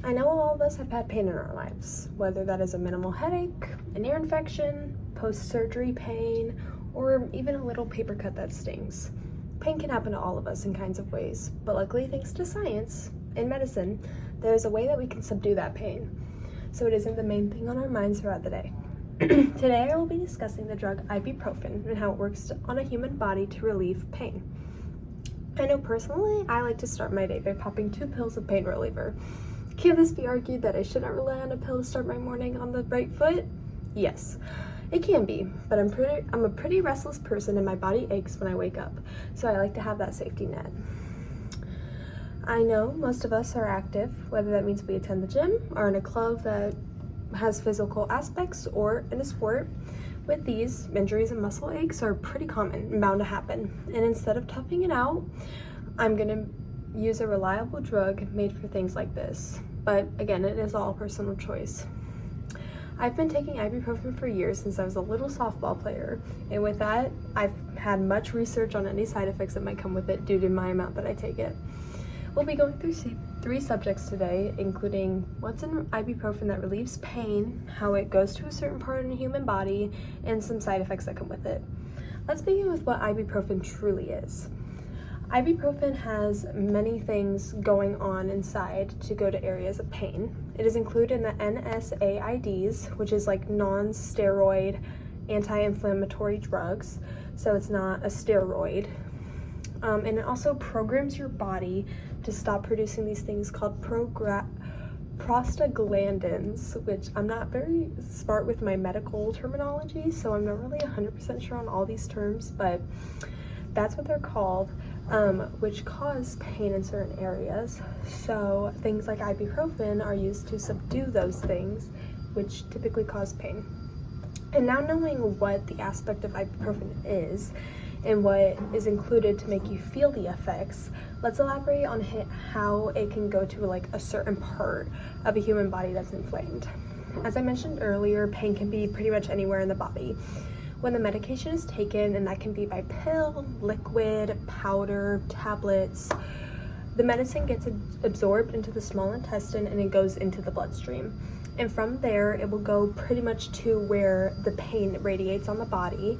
I know all of us have had pain in our lives, whether that is a minimal headache, an ear infection, post-surgery pain, or even a little paper cut that stings. Pain can happen to all of us in kinds of ways, but luckily, thanks to science and medicine, there's a way that we can subdue that pain, so it isn't the main thing on our minds throughout the day. Today I will be discussing the drug ibuprofen and how it works on a human body to relieve pain. I know personally, I like to start my day by popping 2 pills of pain reliever. Can this be argued that I shouldn't rely on a pill to start my morning on the right foot? Yes, it can be, but I'm a pretty restless person and my body aches when I wake up, so I like to have that safety net. I know most of us are active, whether that means we attend the gym or in a club that has physical aspects or in a sport. With these, injuries and muscle aches are pretty common and bound to happen. And instead of toughing it out, I'm gonna use a reliable drug made for things like this. But again, it is all personal choice. I've been taking ibuprofen for years since I was a little softball player. And with that, I've had much research on any side effects that might come with it due to my amount that I take it. We'll be going through 3 subjects today, including what's in ibuprofen that relieves pain, how it goes to a certain part in the human body, and some side effects that come with it. Let's begin with what ibuprofen truly is. Ibuprofen has many things going on inside to go to areas of pain. It is included in the NSAIDs, which is like non-steroid anti-inflammatory drugs, so it's not a steroid. And it also programs your body to stop producing these things called prostaglandins, which I'm not very smart with my medical terminology, so I'm not really 100% sure on all these terms, but that's what they're called, which cause pain in certain areas. So things like ibuprofen are used to subdue those things, which typically cause pain. And now knowing what the aspect of ibuprofen is, and what is included to make you feel the effects, let's elaborate on how it can go to like a certain part of a human body that's inflamed. As I mentioned earlier, pain can be pretty much anywhere in the body. When the medication is taken, and that can be by pill, liquid, powder, tablets, the medicine gets absorbed into the small intestine and it goes into the bloodstream. And from there, it will go pretty much to where the pain radiates on the body,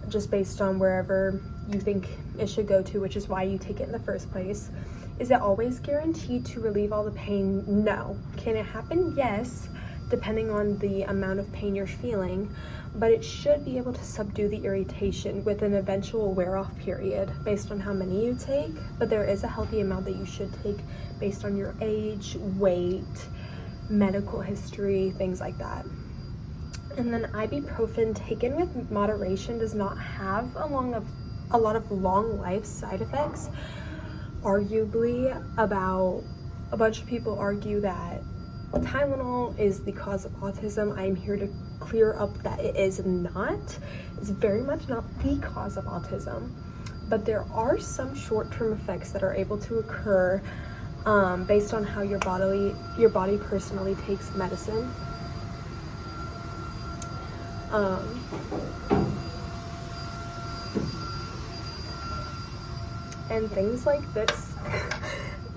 just based on wherever you think it should go to, which is why you take it in the first place. Is it always guaranteed to relieve all the pain? No. Can it happen? Yes, depending on the amount of pain you're feeling, but it should be able to subdue the irritation with an eventual wear-off period based on how many you take, but there is a healthy amount that you should take based on your age, weight, medical history, things like that. And then ibuprofen taken with moderation does not have a lot of long life side effects. Arguably, about a bunch of people argue that Tylenol is the cause of autism. I'm here to clear up that it is not. It's very much not the cause of autism, but there are some short-term effects that are able to occur based on how your body personally takes medicine. And things like this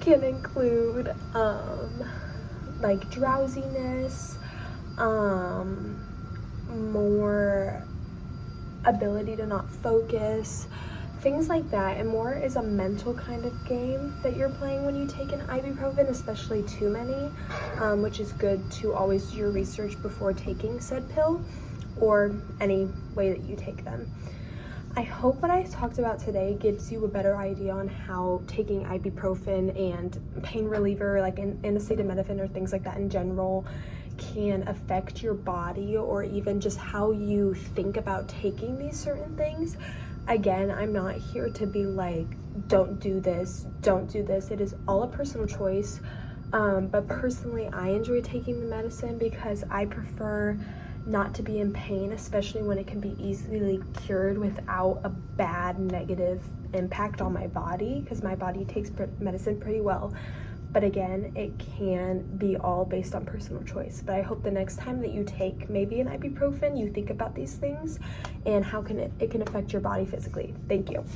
can include like drowsiness, more ability to not focus, things like that. And more is a mental kind of game that you're playing when you take an ibuprofen, especially too many, which is good to always do your research before taking said pill or any way that you take them. I hope what I talked about today gives you a better idea on how taking ibuprofen and pain reliever like acetaminophen or things like that in general can affect your body, or even just how you think about taking these certain things. Again, I'm not here to be like, don't do this, don't do this. It is all a personal choice. But personally, I enjoy taking the medicine because I prefer not to be in pain, especially when it can be easily cured without a bad negative impact on my body, because my body takes medicine pretty well. But again, it can be all based on personal choice. But I hope the next time that you take maybe an ibuprofen, you think about these things and how it can affect your body physically. Thank you.